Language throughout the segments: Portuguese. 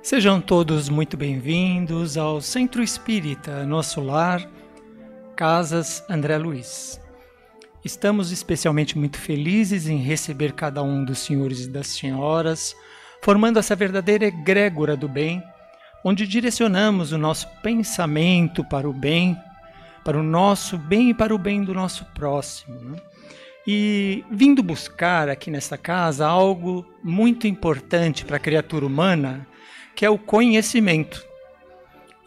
Sejam todos muito bem-vindos ao Centro Espírita Nosso Lar, Casas André Luiz. Estamos especialmente muito felizes em receber cada um dos senhores e das senhoras, formando essa verdadeira egrégora do bem, onde direcionamos o nosso pensamento para o bem, para o nosso bem e para o bem do nosso próximo, né? E vindo buscar aqui nesta casa algo muito importante para a criatura humana, que é o conhecimento.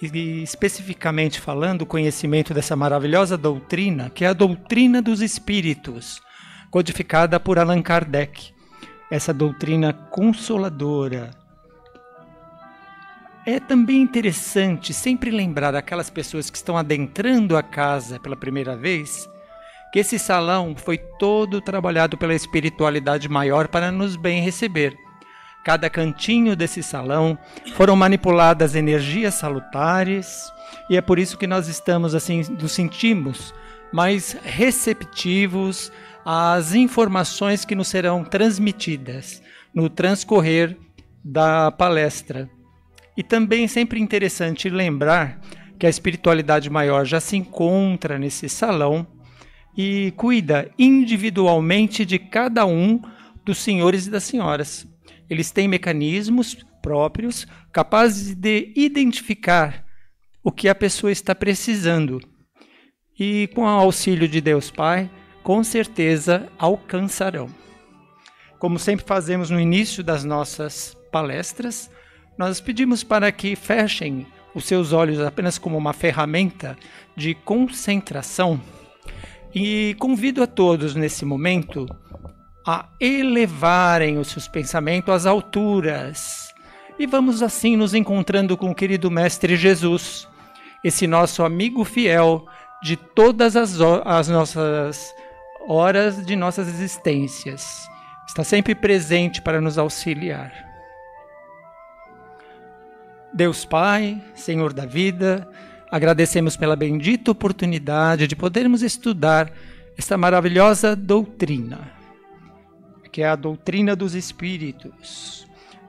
E especificamente falando, o conhecimento dessa maravilhosa doutrina, que é a doutrina dos espíritos, codificada por Allan Kardec. Essa doutrina consoladora. É também interessante sempre lembrar aquelas pessoas que estão adentrando a casa pela primeira vez, que esse salão foi todo trabalhado pela espiritualidade maior para nos bem receber. Cada cantinho desse salão foram manipuladas energias salutares, e é por isso que nós estamos assim, nos sentimos mais receptivos às informações que nos serão transmitidas no transcorrer da palestra. E também é sempre interessante lembrar que a espiritualidade maior já se encontra nesse salão e cuida individualmente de cada um dos senhores e das senhoras. Eles têm mecanismos próprios capazes de identificar o que a pessoa está precisando. E com o auxílio de Deus Pai, com certeza alcançarão. Como sempre fazemos no início das nossas palestras, nós pedimos para que fechem os seus olhos apenas como uma ferramenta de concentração. E convido a todos nesse momento a elevarem os seus pensamentos às alturas. E vamos assim nos encontrando com o querido Mestre Jesus, esse nosso amigo fiel de todas as nossas horas de nossas existências. Está sempre presente para nos auxiliar. Deus Pai, Senhor da vida, agradecemos pela bendita oportunidade de podermos estudar esta maravilhosa doutrina, que é a doutrina dos espíritos.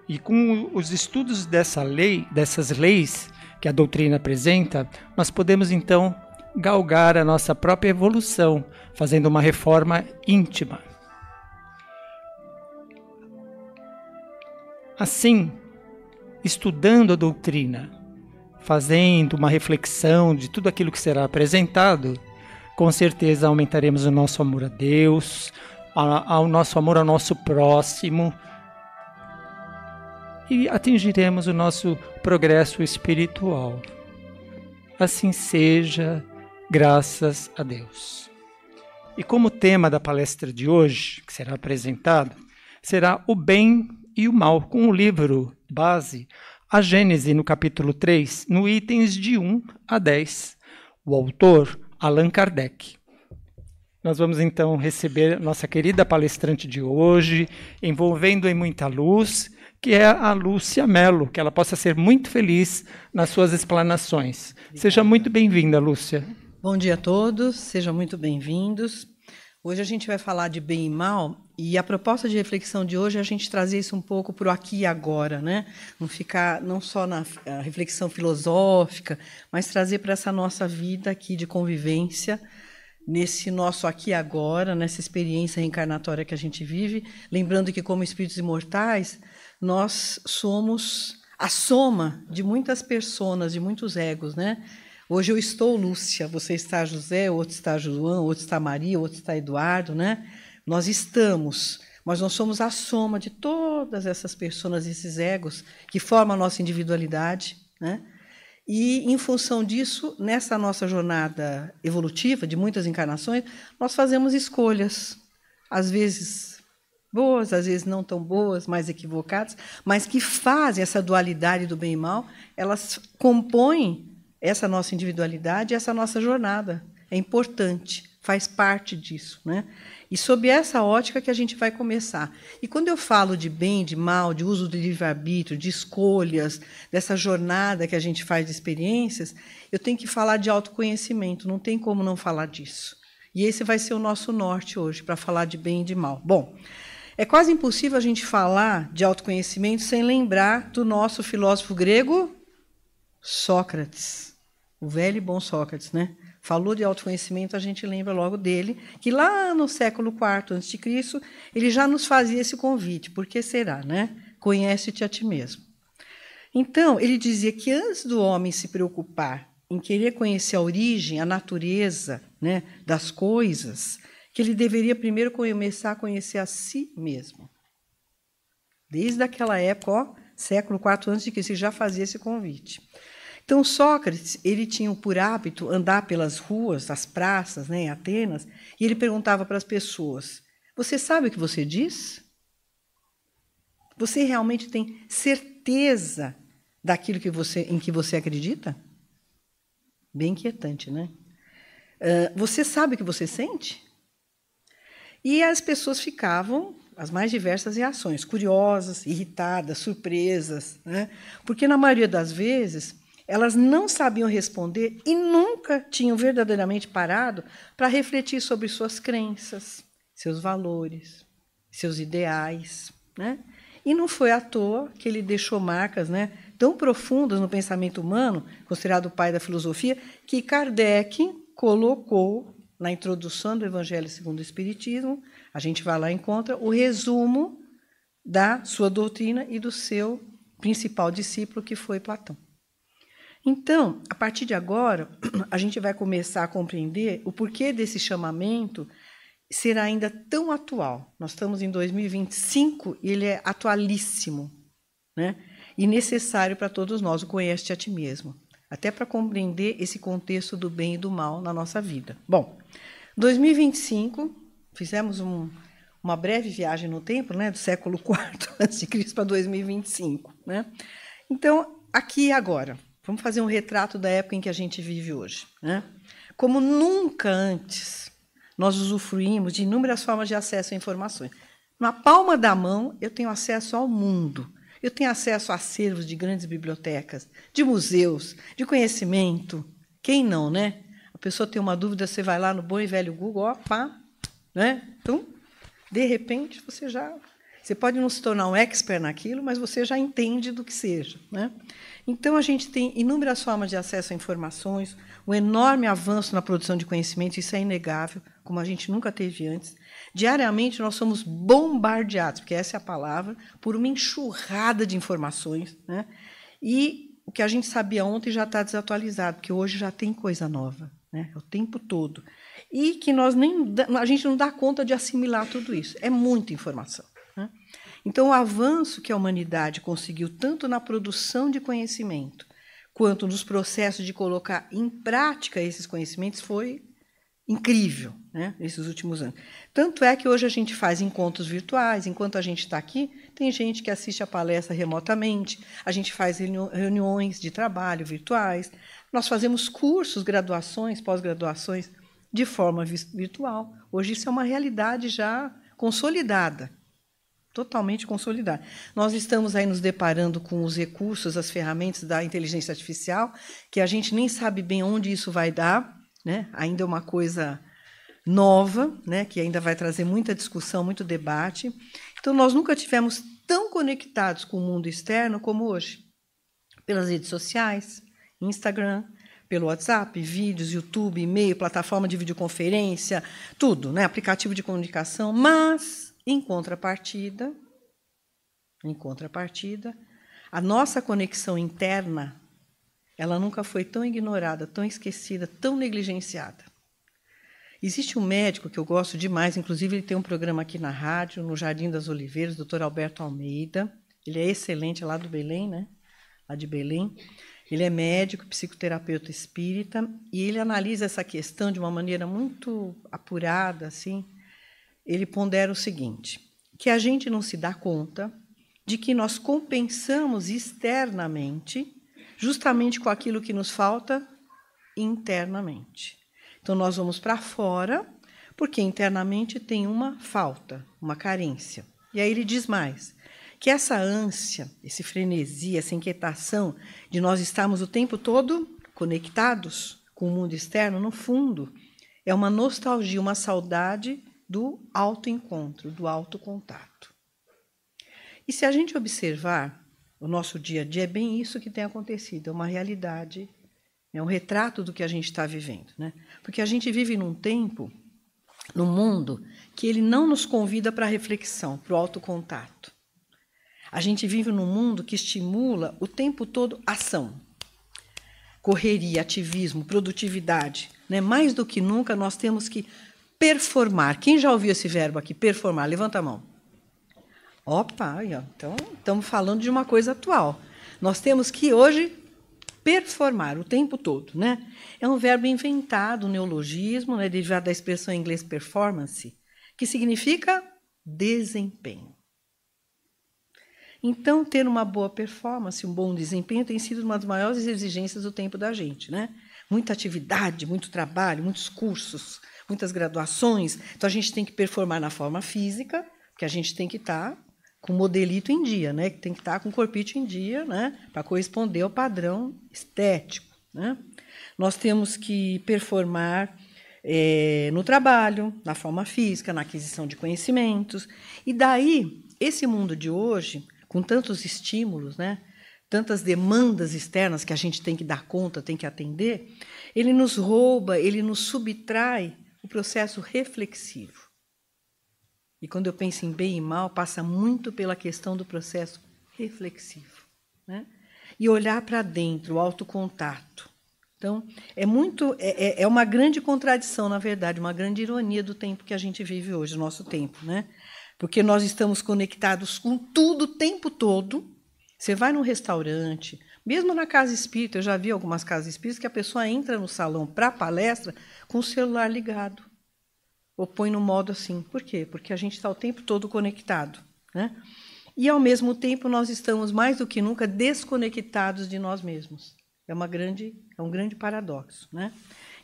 E com os estudos dessas leis que a doutrina apresenta, nós podemos então galgar a nossa própria evolução, fazendo uma reforma íntima. Assim, estudando a doutrina, fazendo uma reflexão de tudo aquilo que será apresentado, com certeza aumentaremos o nosso amor a Deus, ao nosso amor ao nosso próximo, e atingiremos o nosso progresso espiritual. Assim seja, graças a Deus. E como tema da palestra de hoje, que será apresentado, será o bem e o mal, com o livro base, a Gênese, no capítulo 3, no itens de 1 a 10. O autor, Allan Kardec. Nós vamos então receber nossa querida palestrante de hoje, envolvendo em muita luz, que é a Lúcia Mello, que ela possa ser muito feliz nas suas explanações. Obrigada. Seja muito bem-vinda, Lúcia. Bom dia a todos, sejam muito bem-vindos. Hoje a gente vai falar de bem e mal, e a proposta de reflexão de hoje é a gente trazer isso um pouco para o aqui e agora, né? Não ficar não só na reflexão filosófica, mas trazer para essa nossa vida aqui de convivência, nesse nosso aqui e agora, nessa experiência reencarnatória que a gente vive, lembrando que, como espíritos imortais, nós somos a soma de muitas personas, de muitos egos, né? Hoje eu estou Lúcia, você está José, outro está João, outro está Maria, outro está Eduardo, né? Nós estamos, mas nós somos a soma de todas essas personas, esses egos, que formam a nossa individualidade, né? E, em função disso, nessa nossa jornada evolutiva, de muitas encarnações, nós fazemos escolhas, às vezes boas, às vezes não tão boas, mais equivocadas, mas que fazem essa dualidade do bem e mal, elas compõem essa nossa individualidade, essa nossa jornada. É importante, faz parte disso, né? E sob essa ótica que a gente vai começar. E quando eu falo de bem, de mal, de uso do livre-arbítrio, de escolhas, dessa jornada que a gente faz de experiências, eu tenho que falar de autoconhecimento, não tem como não falar disso. E esse vai ser o nosso norte hoje, para falar de bem e de mal. Bom, É quase impossível a gente falar de autoconhecimento sem lembrar do nosso filósofo grego Sócrates, o velho e bom Sócrates, né? Falou de autoconhecimento, a gente lembra logo dele, que lá no século IV a.C., ele já nos fazia esse convite. Por que será, né? Conhece-te a ti mesmo. Então, ele dizia que antes do homem se preocupar em querer conhecer a origem, a natureza, né, das coisas, que ele deveria primeiro começar a conhecer a si mesmo. Desde aquela época, ó, século IV a.C., ele já fazia esse convite. Então, Sócrates, ele tinha por hábito andar pelas ruas, as praças, né, em Atenas, e ele perguntava para as pessoas: você sabe o que você diz? Você realmente tem certeza daquilo em que você acredita? Bem inquietante, né? Você sabe o que você sente? E as pessoas ficavam, as mais diversas reações, curiosas, irritadas, surpresas, né? Porque, na maioria das vezes, elas não sabiam responder e nunca tinham verdadeiramente parado para refletir sobre suas crenças, seus valores, seus ideais, né? E não foi à toa que ele deixou marcas, né, tão profundas no pensamento humano, considerado o pai da filosofia, que Kardec colocou na introdução do Evangelho segundo o Espiritismo. A gente vai lá e encontra o resumo da sua doutrina e do seu principal discípulo, que foi Platão. Então, a partir de agora, a gente vai começar a compreender o porquê desse chamamento será ainda tão atual. Nós estamos em 2025 e ele é atualíssimo, né? E necessário para todos nós, o conhece-te a ti mesmo, até para compreender esse contexto do bem e do mal na nossa vida. Bom, 2025, fizemos uma breve viagem no tempo, né, do século IV a.C. para 2025. Né? Então, aqui e agora, vamos fazer um retrato da época em que a gente vive hoje. Né? Como nunca antes, nós usufruímos de inúmeras formas de acesso a informações. Na palma da mão, eu tenho acesso ao mundo. Eu tenho acesso a acervos de grandes bibliotecas, de museus, de conhecimento. Quem não, né? A pessoa tem uma dúvida, você vai lá no bom e velho Google, ó, pá, né? Então, de repente, você pode não se tornar um expert naquilo, mas você já entende do que seja, né? Então, a gente tem inúmeras formas de acesso a informações, um enorme avanço na produção de conhecimento, isso é inegável, como a gente nunca teve antes. Diariamente, nós somos bombardeados, porque essa é a palavra, por uma enxurrada de informações, né? E o que a gente sabia ontem já está desatualizado, porque hoje já tem coisa nova, né? O tempo todo. E que a gente não dá conta de assimilar tudo isso. É muita informação. Né? Então, o avanço que a humanidade conseguiu, tanto na produção de conhecimento, quanto nos processos de colocar em prática esses conhecimentos, foi incrível, né, nesses últimos anos. Tanto é que hoje a gente faz encontros virtuais, enquanto a gente está aqui, tem gente que assiste a palestra remotamente, a gente faz reuniões de trabalho virtuais, nós fazemos cursos, graduações, pós-graduações de forma virtual. Hoje isso é uma realidade já consolidada, totalmente consolidada. Nós estamos aí nos deparando com os recursos, as ferramentas da inteligência artificial, que a gente nem sabe bem onde isso vai dar, né? Ainda é uma coisa nova, né? Que ainda vai trazer muita discussão, muito debate. Então, nós nunca tivemos tão conectados com o mundo externo como hoje. Pelas redes sociais, Instagram, pelo WhatsApp, vídeos, YouTube, e-mail, plataforma de videoconferência, tudo, né? Aplicativo de comunicação, mas, em contrapartida, a nossa conexão interna, ela nunca foi tão ignorada, tão esquecida, tão negligenciada. Existe um médico que eu gosto demais, inclusive ele tem um programa aqui na rádio, no Jardim das Oliveiras, Dr. Alberto Almeida. Ele é excelente, é lá do Belém, né? Lá de Belém. Ele é médico, psicoterapeuta espírita, e ele analisa essa questão de uma maneira muito apurada, assim. Ele pondera o seguinte, que a gente não se dá conta de que nós compensamos externamente justamente com aquilo que nos falta internamente. Então, nós vamos para fora, porque internamente tem uma falta, uma carência. E aí ele diz mais, que essa ânsia, esse frenesi, essa inquietação de nós estarmos o tempo todo conectados com o mundo externo, no fundo, é uma nostalgia, uma saudade do autoencontro, do autocontato. E se a gente observar o nosso dia a dia, é bem isso que tem acontecido, é uma realidade, é um retrato do que a gente está vivendo, né? Porque a gente vive num tempo, num mundo, que ele não nos convida para a reflexão, para o autocontato. A gente vive num mundo que estimula o tempo todo ação, correria, ativismo, produtividade, né? Mais do que nunca, nós temos que performar. Quem já ouviu esse verbo aqui, performar? Levanta a mão. Opa, então estamos falando de uma coisa atual. Nós temos que, hoje, performar o tempo todo, né? É um verbo inventado, um neologismo, né, derivado da expressão em inglês performance, que significa desempenho. Então, ter uma boa performance, um bom desempenho, tem sido uma das maiores exigências do tempo da gente, né? Muita atividade, muito trabalho, muitos cursos, muitas graduações. Então, a gente tem que performar na forma física, porque a gente tem que estar com o modelito em dia, né? Tem que estar com o corpite em dia, né? Para corresponder ao padrão estético, né? Nós temos que performar no trabalho, na forma física, na aquisição de conhecimentos. E daí, esse mundo de hoje, com tantos estímulos, né? Tantas demandas externas que a gente tem que dar conta, tem que atender, ele nos rouba, ele nos subtrai o processo reflexivo. E quando eu penso em bem e mal, passa muito pela questão do processo reflexivo, né? E olhar para dentro, o autocontato. Então, é uma grande contradição, na verdade, uma grande ironia do tempo que a gente vive hoje, o nosso tempo, né? Porque nós estamos conectados com tudo o tempo todo. Você vai num restaurante, mesmo na casa espírita, eu já vi algumas casas espíritas que a pessoa entra no salão para a palestra com o celular ligado. Ou põe no modo assim. Por quê? Porque a gente está o tempo todo conectado, né? E, ao mesmo tempo, nós estamos, mais do que nunca, desconectados de nós mesmos. É um grande paradoxo, né?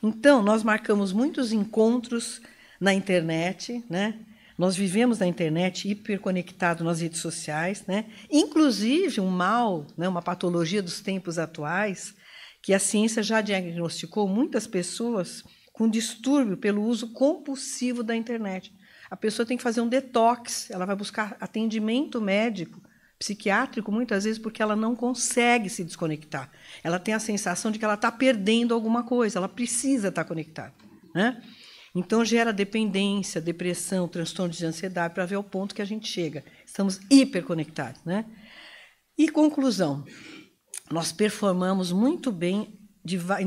Então, nós marcamos muitos encontros na internet, né? Nós vivemos na internet hiperconectado nas redes sociais, né? Inclusive um mal, né? Uma patologia dos tempos atuais, que a ciência já diagnosticou muitas pessoas com distúrbio pelo uso compulsivo da internet. A pessoa tem que fazer um detox, ela vai buscar atendimento médico, psiquiátrico, muitas vezes, porque ela não consegue se desconectar. Ela tem a sensação de que ela está perdendo alguma coisa, ela precisa estar conectada, né? Então, gera dependência, depressão, transtorno de ansiedade, para ver o ponto que a gente chega. Estamos hiperconectados, né? E, conclusão, nós performamos muito bem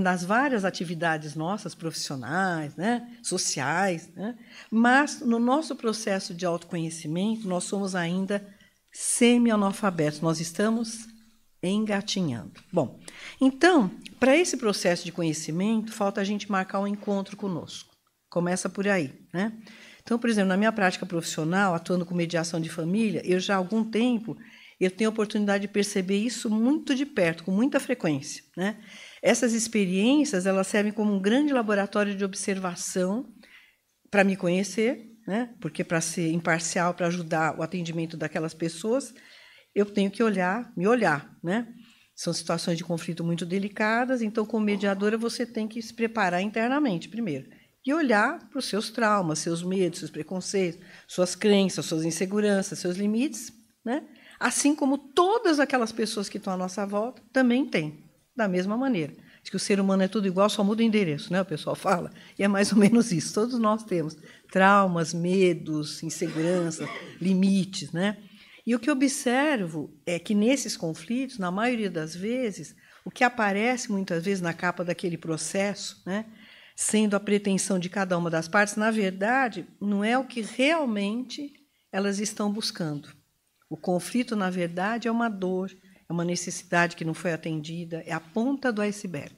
nas várias atividades nossas, profissionais, né, sociais, né, mas no nosso processo de autoconhecimento, nós somos ainda semi-analfabetos, nós estamos engatinhando. Bom, então, para esse processo de conhecimento, falta a gente marcar um encontro conosco. Começa por aí, né? Então, por exemplo, na minha prática profissional, atuando com mediação de família, eu já há algum tempo eu tenho a oportunidade de perceber isso muito de perto, com muita frequência, né? Essas experiências, elas servem como um grande laboratório de observação para me conhecer, né? Porque para ser imparcial, para ajudar o atendimento daquelas pessoas, eu tenho que me olhar, né? São situações de conflito muito delicadas, então, como mediadora, você tem que se preparar internamente primeiro e olhar para os seus traumas, seus medos, seus preconceitos, suas crenças, suas inseguranças, seus limites, né? Assim como todas aquelas pessoas que estão à nossa volta também têm, da mesma maneira. Diz que o ser humano é tudo igual, só muda o endereço, né? O pessoal fala. E é mais ou menos isso. Todos nós temos traumas, medos, inseguranças, limites, né? E o que observo é que, nesses conflitos, na maioria das vezes, o que aparece muitas vezes na capa daquele processo, né, sendo a pretensão de cada uma das partes, na verdade, não é o que realmente elas estão buscando. O conflito, na verdade, é uma dor, é uma necessidade que não foi atendida, é a ponta do iceberg.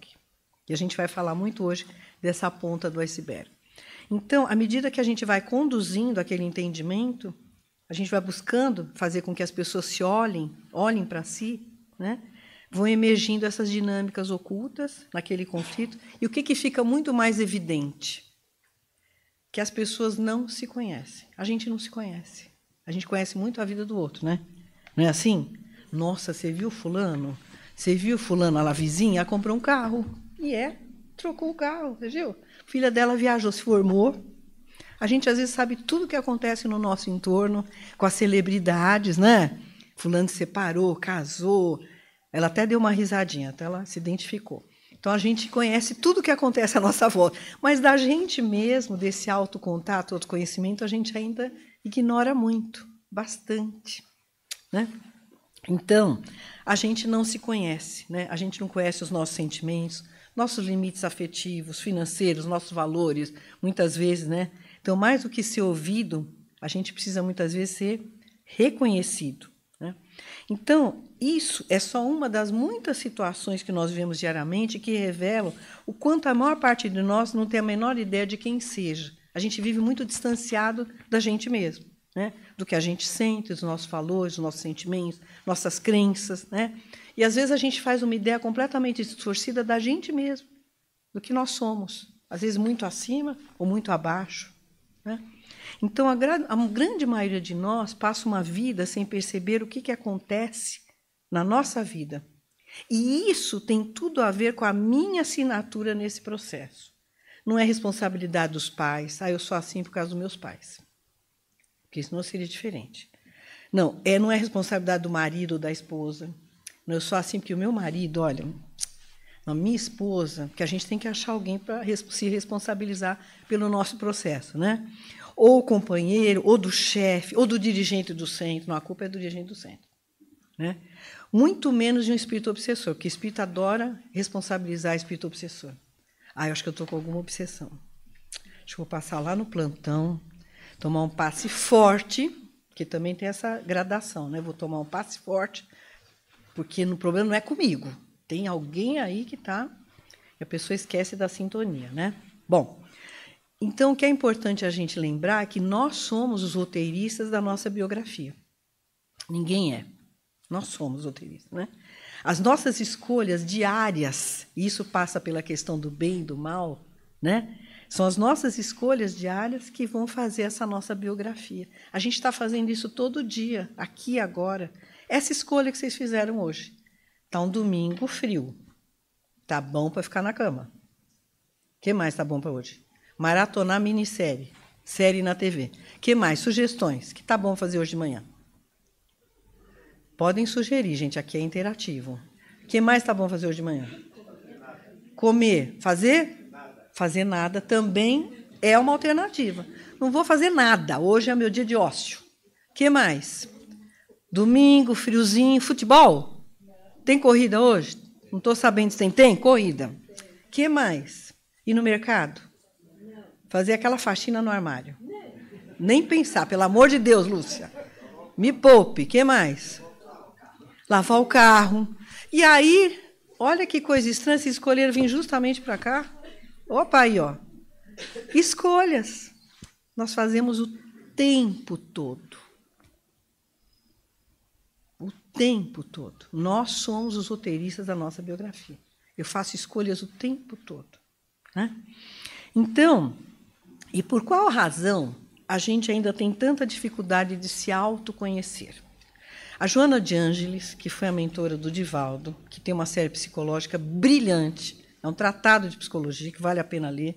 E a gente vai falar muito hoje dessa ponta do iceberg. Então, à medida que a gente vai conduzindo aquele entendimento, a gente vai buscando fazer com que as pessoas se olhem para si, né? Vão emergindo essas dinâmicas ocultas naquele conflito. E o que fica muito mais evidente? Que as pessoas não se conhecem. A gente não se conhece. A gente conhece muito a vida do outro, né? Não é assim? Nossa, você viu fulano? Você viu fulano, a vizinha? Ela comprou um carro. E trocou o carro, você viu? A filha dela viajou, se formou. A gente, às vezes, sabe tudo o que acontece no nosso entorno, com as celebridades, né? Fulano se separou, casou. Ela até deu uma risadinha, até ela se identificou. Então, a gente conhece tudo o que acontece à nossa volta. Mas da gente mesmo, desse autocontato, autoconhecimento, a gente ainda ignora muito, bastante. Né? Então, a gente não se conhece. Né? A gente não conhece os nossos sentimentos, nossos limites afetivos, financeiros, nossos valores, muitas vezes. Né? Então, mais do que ser ouvido, a gente precisa, muitas vezes, ser reconhecido. Né? Então, isso é só uma das muitas situações que nós vivemos diariamente que revelam o quanto a maior parte de nós não tem a menor ideia de quem seja. A gente vive muito distanciado da gente mesmo, né? Do que a gente sente, dos nossos valores, dos nossos sentimentos, nossas crenças. Né? E, às vezes, a gente faz uma ideia completamente distorcida da gente mesmo, do que nós somos. Às vezes, muito acima ou muito abaixo. Né? Então, a grande maioria de nós passa uma vida sem perceber o que acontece na nossa vida. E isso tem tudo a ver com a minha assinatura nesse processo. Não é responsabilidade dos pais. Eu sou assim por causa dos meus pais. Porque senão seria diferente. Não é responsabilidade do marido ou da esposa. Não, eu sou assim porque o meu marido, olha, a minha esposa, que a gente tem que achar alguém para se responsabilizar pelo nosso processo, né? Ou o companheiro, ou do chefe, ou do dirigente do centro. Não, a culpa é do dirigente do centro. Né? Muito menos de um espírito obsessor, porque o espírito adora responsabilizar o espírito obsessor. Eu acho que eu estou com alguma obsessão. Acho que vou passar lá no plantão, tomar um passe forte, que também tem essa gradação, né? Vou tomar um passe forte, porque o problema não é comigo. Tem alguém aí que está... E a pessoa esquece da sintonia, né? Bom, então o que é importante a gente lembrar é que nós somos os roteiristas da nossa biografia. Ninguém é. Nós somos roteiristas, né? As nossas escolhas diárias, e isso passa pela questão do bem e do mal, né? São as nossas escolhas diárias que vão fazer essa nossa biografia. A gente está fazendo isso todo dia, aqui e agora. Essa escolha que vocês fizeram hoje. Está um domingo frio. Está bom para ficar na cama. O que mais está bom para hoje? Maratonar minissérie. Série na TV. O que mais? Sugestões. O que está bom fazer hoje de manhã? Podem sugerir, gente. Aqui é interativo. O que mais está bom fazer hoje de manhã? Comer. Fazer? Fazer nada também é uma alternativa. Não vou fazer nada. Hoje é meu dia de ócio. O que mais? Domingo, friozinho, futebol? Tem corrida hoje? Não estou sabendo se tem corrida. O que mais? Ir no mercado? Fazer aquela faxina no armário. Nem pensar, pelo amor de Deus, Lúcia. Me poupe. O que mais? Lavar o carro. E aí, olha que coisa estranha, se escolher vir justamente para cá. Opa, aí, ó. Escolhas. Nós fazemos o tempo todo. O tempo todo. Nós somos os roteiristas da nossa biografia. Eu faço escolhas o tempo todo. Né? Então, e por qual razão a gente ainda tem tanta dificuldade de se autoconhecer? A Joana de Ângeles, que foi a mentora do Divaldo, que tem uma série psicológica brilhante, é um tratado de psicologia que vale a pena ler.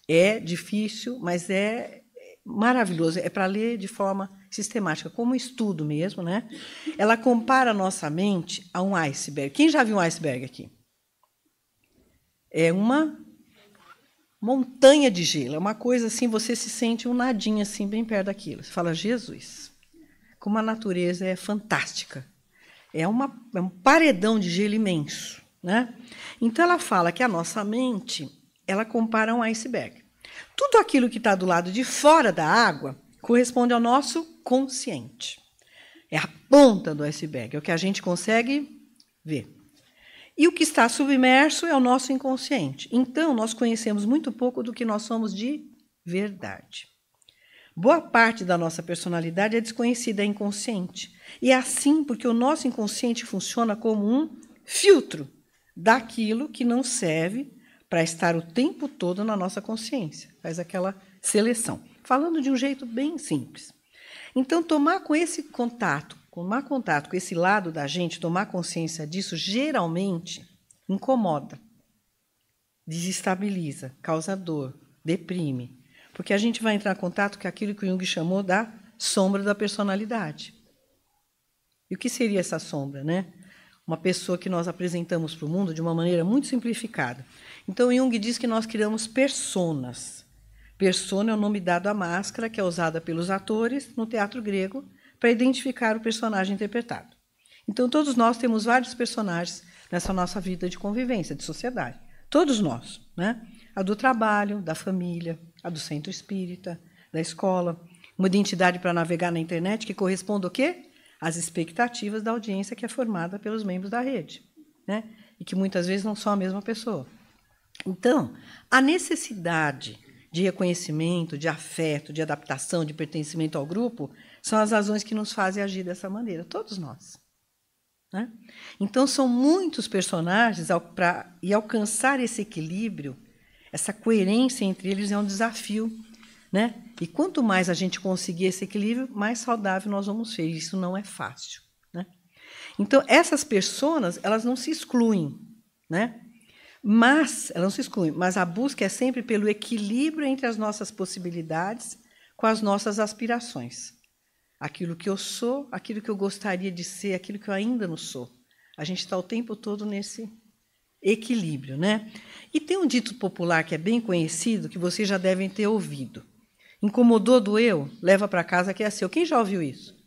É difícil, mas é maravilhoso. É para ler de forma sistemática, como um estudo mesmo. Né? Ela compara a nossa mente a um iceberg. Quem já viu um iceberg aqui? É uma montanha de gelo. É uma coisa assim, você se sente um nadinho assim, bem perto daquilo. Você fala, Jesus, como a natureza é fantástica. É um paredão de gelo imenso. Né? Então, ela fala que a nossa mente, ela compara a um iceberg. Tudo aquilo que está do lado de fora da água corresponde ao nosso consciente. É a ponta do iceberg, é o que a gente consegue ver. E o que está submerso é o nosso inconsciente. Então, nós conhecemos muito pouco do que nós somos de verdade. Boa parte da nossa personalidade é desconhecida, é inconsciente. E é assim porque o nosso inconsciente funciona como um filtro daquilo que não serve para estar o tempo todo na nossa consciência. Faz aquela seleção. Falando de um jeito bem simples. Então, tomar contato com esse lado da gente, tomar consciência disso, geralmente incomoda, desestabiliza, causa dor, deprime. Porque a gente vai entrar em contato com aquilo que o Jung chamou da sombra da personalidade. E o que seria essa sombra, né? Uma pessoa que nós apresentamos para o mundo de uma maneira muito simplificada. Então, Jung diz que nós criamos personas. Persona é o nome dado à máscara que é usada pelos atores no teatro grego para identificar o personagem interpretado. Então, todos nós temos vários personagens nessa nossa vida de convivência, de sociedade. Todos nós, né? A do trabalho, da família, a do centro espírita, da escola. Uma identidade para navegar na internet que corresponde ao quê? Às expectativas da audiência que é formada pelos membros da rede, né? E que muitas vezes não são a mesma pessoa. Então, a necessidade de reconhecimento, de afeto, de adaptação, de pertencimento ao grupo, são as razões que nos fazem agir dessa maneira, todos nós. Né? Então, são muitos personagens, e alcançar esse equilíbrio, essa coerência entre eles é um desafio. Né? E quanto mais a gente conseguir esse equilíbrio, mais saudável nós vamos ser. Isso não é fácil. Né? Então, essas pessoas, elas não se excluem, né? Mas a busca é sempre pelo equilíbrio entre as nossas possibilidades com as nossas aspirações. Aquilo que eu sou, aquilo que eu gostaria de ser, aquilo que eu ainda não sou. A gente está o tempo todo nesse equilíbrio. Né? E tem um dito popular que é bem conhecido, que vocês já devem ter ouvido. Incomodou, doeu, leva para casa que é seu. Quem já ouviu isso?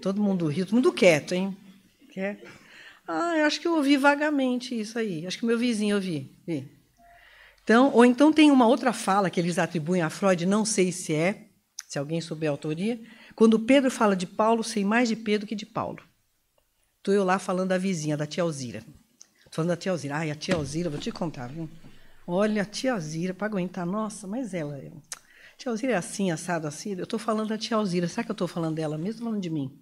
Todo mundo riu, todo mundo quieto, hein? Quieto. Eu acho que eu ouvi vagamente isso aí. Acho que o meu vizinho ouvi. Então, ou então tem uma outra fala que eles atribuem a Freud, não sei se alguém souber a autoria. Quando Pedro fala de Paulo, sei mais de Pedro que de Paulo. Estou eu lá falando da vizinha, da tia Alzira. Estou falando da tia Alzira. A tia Alzira, vou te contar, viu? Olha, a tia Alzira, para aguentar, nossa, mas ela... Tia Alzira é assim, assado, assim. Eu estou falando da tia Alzira. Será que eu estou falando dela mesmo ou falando de mim?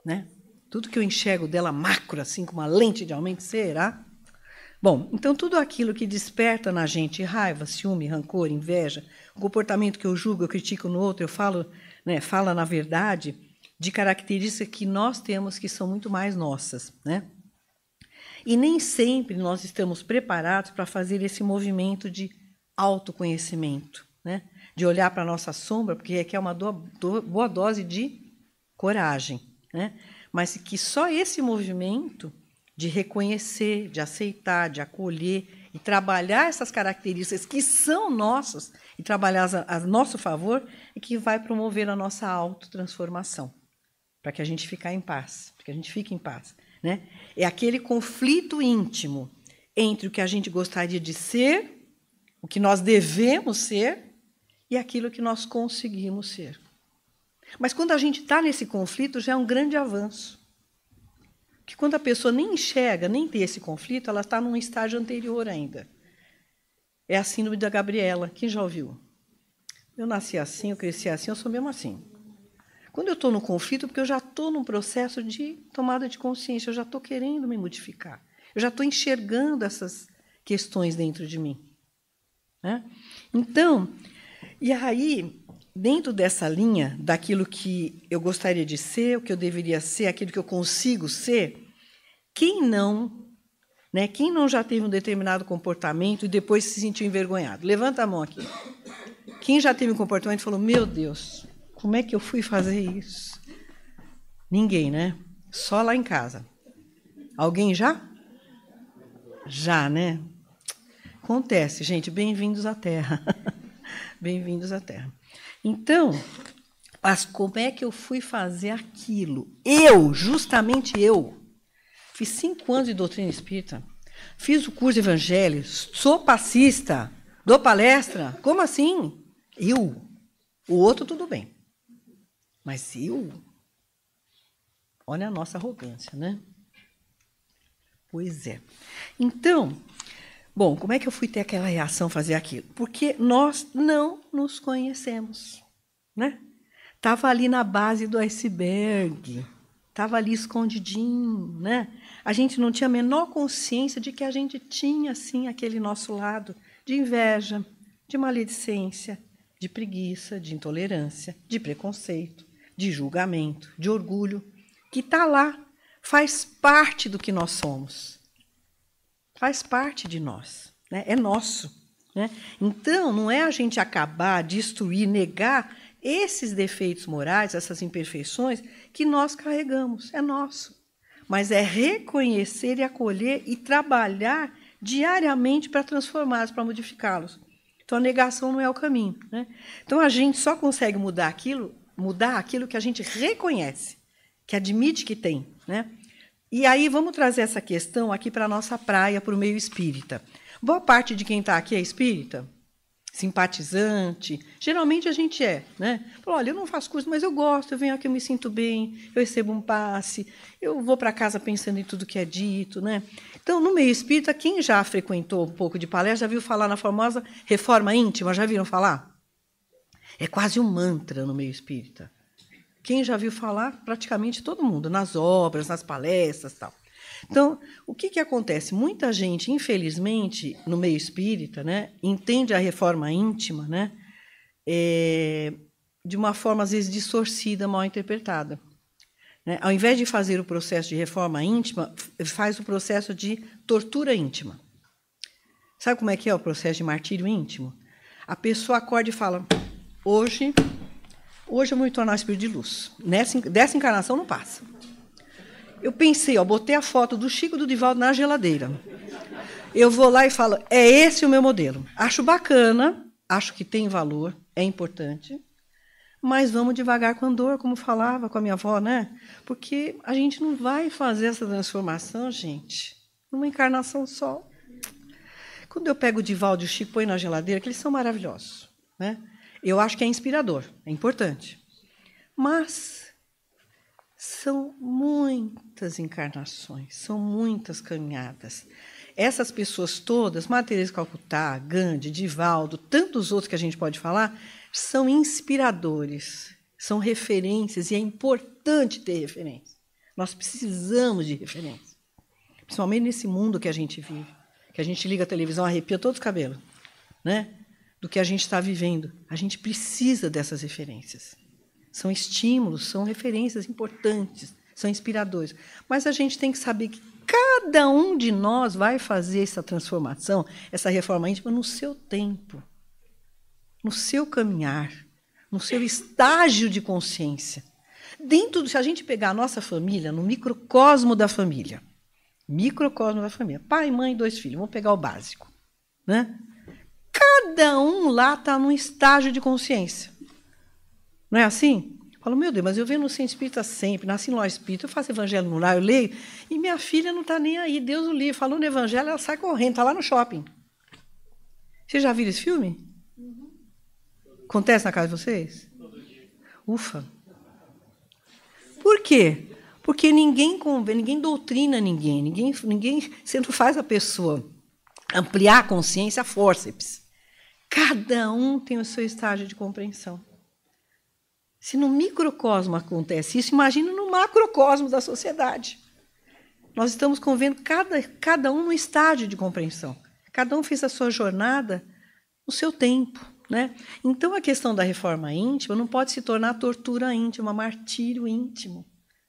Né? Tudo que eu enxergo dela macro, assim, com uma lente de aumento, será? Bom, então tudo aquilo que desperta na gente raiva, ciúme, rancor, inveja, o comportamento que eu julgo, eu critico no outro, eu falo, né, fala, na verdade, de características que nós temos que são muito mais nossas. Né? E nem sempre nós estamos preparados para fazer esse movimento de autoconhecimento, né? De olhar para a nossa sombra, porque requer uma boa dose de coragem. Né? Mas que só esse movimento de reconhecer, de aceitar, de acolher e trabalhar essas características que são nossas e trabalhar a nosso favor é que vai promover a nossa autotransformação, para que a gente fique em paz, para que a gente fique em paz. Né? É aquele conflito íntimo entre o que a gente gostaria de ser, o que nós devemos ser e aquilo que nós conseguimos ser. Mas quando a gente está nesse conflito, já é um grande avanço. Porque quando a pessoa nem enxerga, nem tem esse conflito, ela está num estágio anterior ainda. É a síndrome da Gabriela. Quem já ouviu? Eu nasci assim, eu cresci assim, eu sou mesmo assim. Quando eu estou no conflito, porque eu já estou num processo de tomada de consciência, eu já estou querendo me modificar. Eu já estou enxergando essas questões dentro de mim. Né? Então, e aí... Dentro dessa linha, daquilo que eu gostaria de ser, o que eu deveria ser, aquilo que eu consigo ser, quem não já teve um determinado comportamento e depois se sentiu envergonhado? Levanta a mão aqui. Quem já teve um comportamento e falou, meu Deus, como é que eu fui fazer isso? Ninguém, né? Só lá em casa. Alguém já? Já, né? Acontece, gente. Bem-vindos à Terra. Bem-vindos à Terra. Então, mas como é que eu fui fazer aquilo? Justamente eu, fiz 5 anos de doutrina espírita, fiz o curso de evangelho, sou passista, dou palestra. Como assim? Eu. O outro, tudo bem. Mas eu? Olha a nossa arrogância, né? Pois é. Então, bom, como é que eu fui ter aquela reação, fazer aquilo? Porque nós não nos conhecemos, né? Estava ali na base do iceberg, estava ali escondidinho, né? A gente não tinha a menor consciência de que a gente tinha, assim, aquele nosso lado de inveja, de maledicência, de preguiça, de intolerância, de preconceito, de julgamento, de orgulho, que está lá, faz parte do que nós somos. Faz parte de nós, né? É nosso. Né? Então, não é a gente acabar, destruir, negar esses defeitos morais, essas imperfeições, que nós carregamos, é nosso. Mas é reconhecer e acolher e trabalhar diariamente para transformá-los, para modificá-los. Então, a negação não é o caminho, né? Então, a gente só consegue mudar aquilo que a gente reconhece, que admite que tem, né? E aí, vamos trazer essa questão aqui para a nossa praia, para o meio espírita. Boa parte de quem está aqui é espírita? Simpatizante? Geralmente a gente é, né? Olha, eu não faço curso, mas eu gosto, eu venho aqui, eu me sinto bem, eu recebo um passe, eu vou para casa pensando em tudo que é dito, né? Então, no meio espírita, quem já frequentou um pouco de palestra, já viu falar na famosa reforma íntima? Já viram falar? É quase um mantra no meio espírita. Quem já viu falar? Praticamente todo mundo, nas obras, nas palestras e tal. Então, o que acontece? Muita gente, infelizmente, no meio espírita, né, entende a reforma íntima, né, de uma forma, às vezes, distorcida, mal interpretada. Né? Ao invés de fazer o processo de reforma íntima, faz o processo de tortura íntima. Sabe como é que é o processo de martírio íntimo? A pessoa acorda e fala, hoje eu vou me tornar espírito de luz. Dessa encarnação não passa. Eu pensei, botei a foto do Chico e do Divaldo na geladeira. Eu vou lá e falo, é esse o meu modelo. Acho bacana, acho que tem valor, é importante, mas vamos devagar com a dor, como falava com a minha avó, né? Porque a gente não vai fazer essa transformação, gente, numa encarnação só. Quando eu pego o Divaldo e o Chico e põe na geladeira, que eles são maravilhosos, né? Eu acho que é inspirador, é importante. Mas são muitas encarnações, são muitas caminhadas. Essas pessoas todas, Madre Teresa de Calcutá, Gandhi, Divaldo, tantos outros que a gente pode falar, são inspiradores, são referências, e é importante ter referência. Nós precisamos de referência, principalmente nesse mundo que a gente vive, que a gente liga a televisão, arrepia todos os cabelos, né? Do que a gente está vivendo. A gente precisa dessas referências. São estímulos, são referências importantes, são inspiradores. Mas a gente tem que saber que cada um de nós vai fazer essa transformação, essa reforma íntima, no seu tempo, no seu caminhar, no seu estágio de consciência. Se a gente pegar a nossa família, no microcosmo da família, pai, mãe, 2 filhos, vamos pegar o básico, né? Cada um lá está num estágio de consciência. Não é assim? Eu falo, meu Deus, mas eu venho no centro espírita sempre, nasci no lar espírita, eu faço evangelho no lar, eu leio, e minha filha não está nem aí, Deus o livre. Falando no evangelho, ela sai correndo, está lá no shopping. Vocês já viram esse filme? Acontece na casa de vocês? Ufa. Por quê? Porque ninguém doutrina ninguém, você não faz a pessoa ampliar a consciência a fórceps. Cada um tem o seu estágio de compreensão. Se no microcosmo acontece isso, imagina no macrocosmo da sociedade. Nós estamos convivendo cada um no estágio de compreensão. Cada um fez a sua jornada no seu tempo, né? Então, a questão da reforma íntima não pode se tornar tortura íntima, martírio íntimo,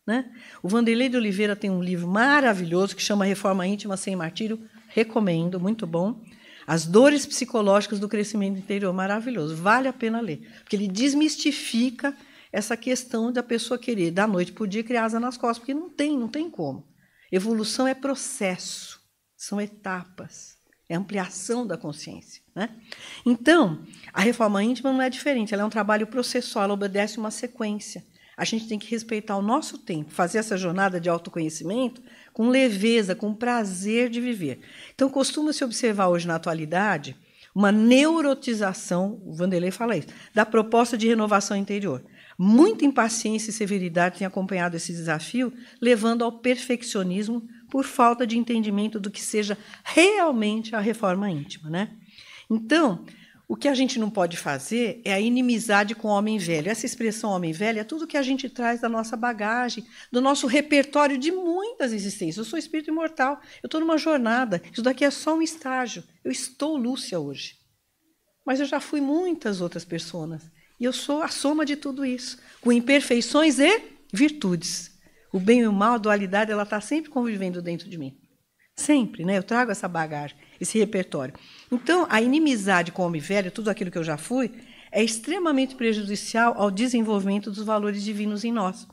né? O Vanderlei de Oliveira tem um livro maravilhoso que chama Reforma Íntima Sem Martírio, recomendo, muito bom. As dores psicológicas do crescimento interior, maravilhoso, vale a pena ler, porque ele desmistifica essa questão da pessoa querer, da noite para o dia, criar asa nas costas, porque não tem como. Evolução é processo, são etapas, é ampliação da consciência, né? Então, a reforma íntima não é diferente, ela é um trabalho processual, ela obedece uma sequência. A gente tem que respeitar o nosso tempo, fazer essa jornada de autoconhecimento com leveza, com prazer de viver. Então, costuma-se observar hoje, na atualidade, uma neurotização, o Vanderlei fala isso, da proposta de renovação interior. Muita impaciência e severidade têm acompanhado esse desafio, levando ao perfeccionismo por falta de entendimento do que seja realmente a reforma íntima, né? Então, o que a gente não pode fazer é a inimizade com o homem velho. Essa expressão homem velho é tudo que a gente traz da nossa bagagem, do nosso repertório de muitas existências. Eu sou espírito imortal, eu estou numa jornada, isso daqui é só um estágio. Eu estou Lúcia hoje, mas eu já fui muitas outras pessoas, e eu sou a soma de tudo isso, com imperfeições e virtudes. O bem e o mal, a dualidade, ela está sempre convivendo dentro de mim. Sempre, né? Eu trago essa bagagem, esse repertório. Então, a inimizade com o homem velho, tudo aquilo que eu já fui, é extremamente prejudicial ao desenvolvimento dos valores divinos em nós.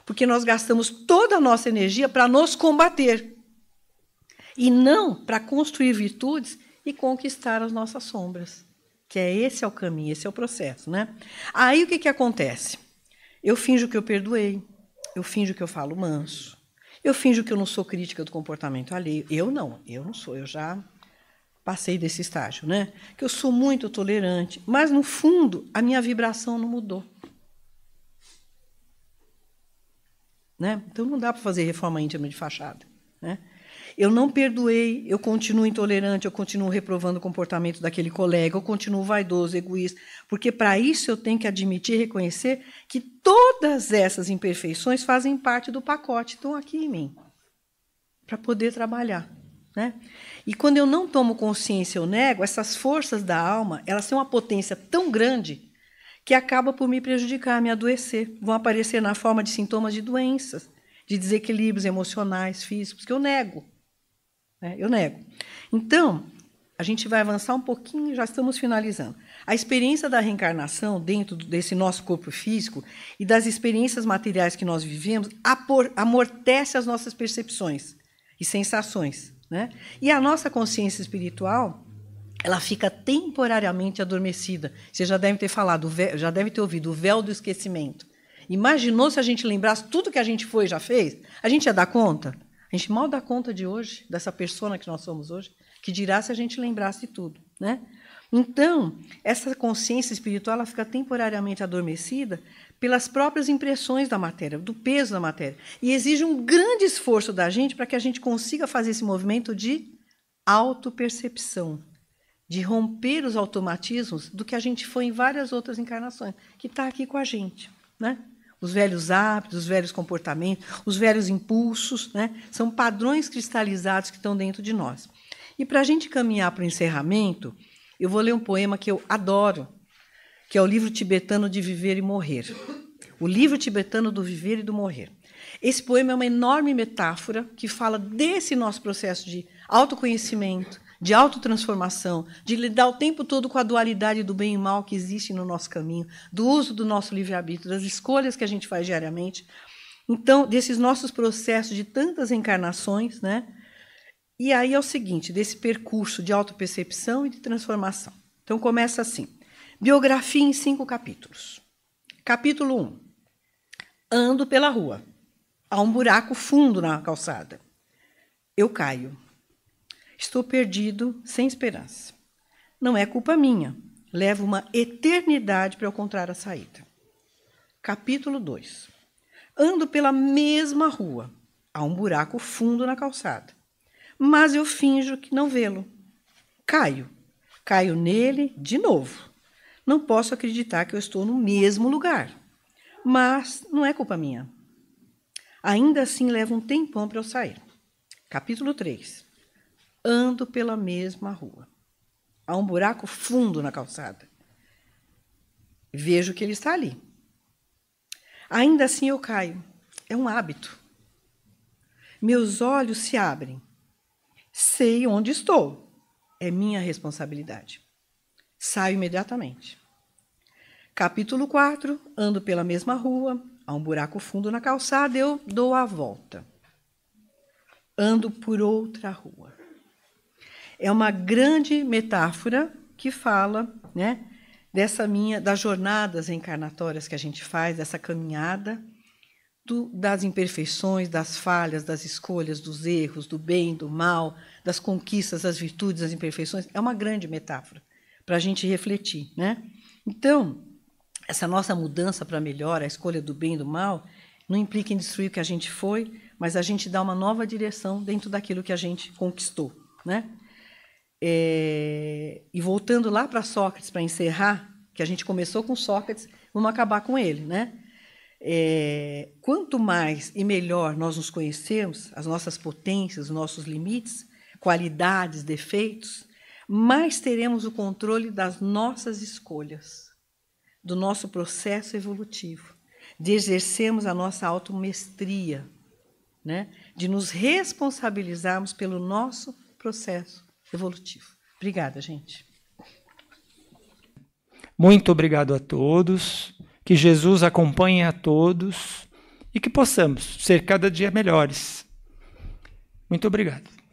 Porque nós gastamos toda a nossa energia para nos combater. E não para construir virtudes e conquistar as nossas sombras. Que esse é o caminho, esse é o processo, né? Aí o que acontece? Eu finjo que eu perdoei, eu finjo que eu falo manso, eu finjo que eu não sou crítica do comportamento alheio. Eu não sou, eu já passei desse estágio, né? Que eu sou muito tolerante, mas no fundo a minha vibração não mudou. Né? Então não dá para fazer reforma íntima de fachada, né? Eu não perdoei, eu continuo intolerante, eu continuo reprovando o comportamento daquele colega, eu continuo vaidoso, egoísta, porque para isso eu tenho que admitir e reconhecer que todas essas imperfeições fazem parte do pacote, estão aqui em mim, para poder trabalhar. Né? E quando eu não tomo consciência, eu nego, essas forças da alma, elas têm uma potência tão grande que acaba por me prejudicar, me adoecer. Vão aparecer na forma de sintomas de doenças, de desequilíbrios emocionais, físicos, que eu nego. Eu nego. Então, a gente vai avançar um pouquinho, já estamos finalizando. A experiência da reencarnação dentro desse nosso corpo físico e das experiências materiais que nós vivemos amortece as nossas percepções e sensações. Né? E a nossa consciência espiritual, ela fica temporariamente adormecida. Você já deve ter falado, já deve ter ouvido o véu do esquecimento. Imaginou se a gente lembrasse tudo que a gente foi e já fez? A gente ia dar conta? A gente mal dá conta de hoje, dessa persona que nós somos hoje, que dirá se a gente lembrasse tudo. Né? Então, essa consciência espiritual ela fica temporariamente adormecida pelas próprias impressões da matéria, do peso da matéria. E exige um grande esforço da gente para que a gente consiga fazer esse movimento de autopercepção, de romper os automatismos do que a gente foi em várias outras encarnações, que está aqui com a gente. Né? Os velhos hábitos, os velhos comportamentos, os velhos impulsos, né? São padrões cristalizados que estão dentro de nós. E para a gente caminhar para o encerramento, eu vou ler um poema que eu adoro, que é o livro tibetano de Viver e Morrer. O livro tibetano do Viver e do Morrer. Esse poema é uma enorme metáfora que fala desse nosso processo de autoconhecimento, de autotransformação, de lidar o tempo todo com a dualidade do bem e mal que existe no nosso caminho, do uso do nosso livre-arbítrio, das escolhas que a gente faz diariamente. Então, desses nossos processos de tantas encarnações, né? E aí é o seguinte, desse percurso de autopercepção e de transformação. Então, começa assim. Biografia em 5 capítulos. Capítulo 1. Ando pela rua. Há um buraco fundo na calçada. Eu caio. Estou perdido, sem esperança. Não é culpa minha. Levo uma eternidade para eu encontrar a saída. Capítulo 2. Ando pela mesma rua. Há um buraco fundo na calçada. Mas eu finjo que não vê-lo. Caio. Caio nele de novo. Não posso acreditar que eu estou no mesmo lugar. Mas não é culpa minha. Ainda assim leva um tempão para eu sair. Capítulo 3. Ando pela mesma rua. Há um buraco fundo na calçada. Vejo que ele está ali. Ainda assim eu caio. É um hábito. Meus olhos se abrem. Sei onde estou. É minha responsabilidade. Saio imediatamente. Capítulo 4. Ando pela mesma rua. Há um buraco fundo na calçada. Eu dou a volta. Ando por outra rua. É uma grande metáfora que fala, né, das jornadas encarnatórias que a gente faz, dessa caminhada, das imperfeições, das falhas, das escolhas, dos erros, do bem, do mal, das conquistas, das virtudes, das imperfeições. É uma grande metáfora para a gente refletir. Né? Então, essa nossa mudança para melhor, a escolha do bem e do mal, não implica em destruir o que a gente foi, mas a gente dá uma nova direção dentro daquilo que a gente conquistou. Né? E voltando lá para Sócrates, para encerrar, que a gente começou com Sócrates, vamos acabar com ele. Né? Quanto mais e melhor nós nos conhecermos, as nossas potências, os nossos limites, qualidades, defeitos, mais teremos o controle das nossas escolhas, do nosso processo evolutivo, de exercermos a nossa automestria, né? De nos responsabilizarmos pelo nosso processo evolutivo. Obrigada, gente. Muito obrigado a todos. Que Jesus acompanhe a todos e que possamos ser cada dia melhores. Muito obrigado.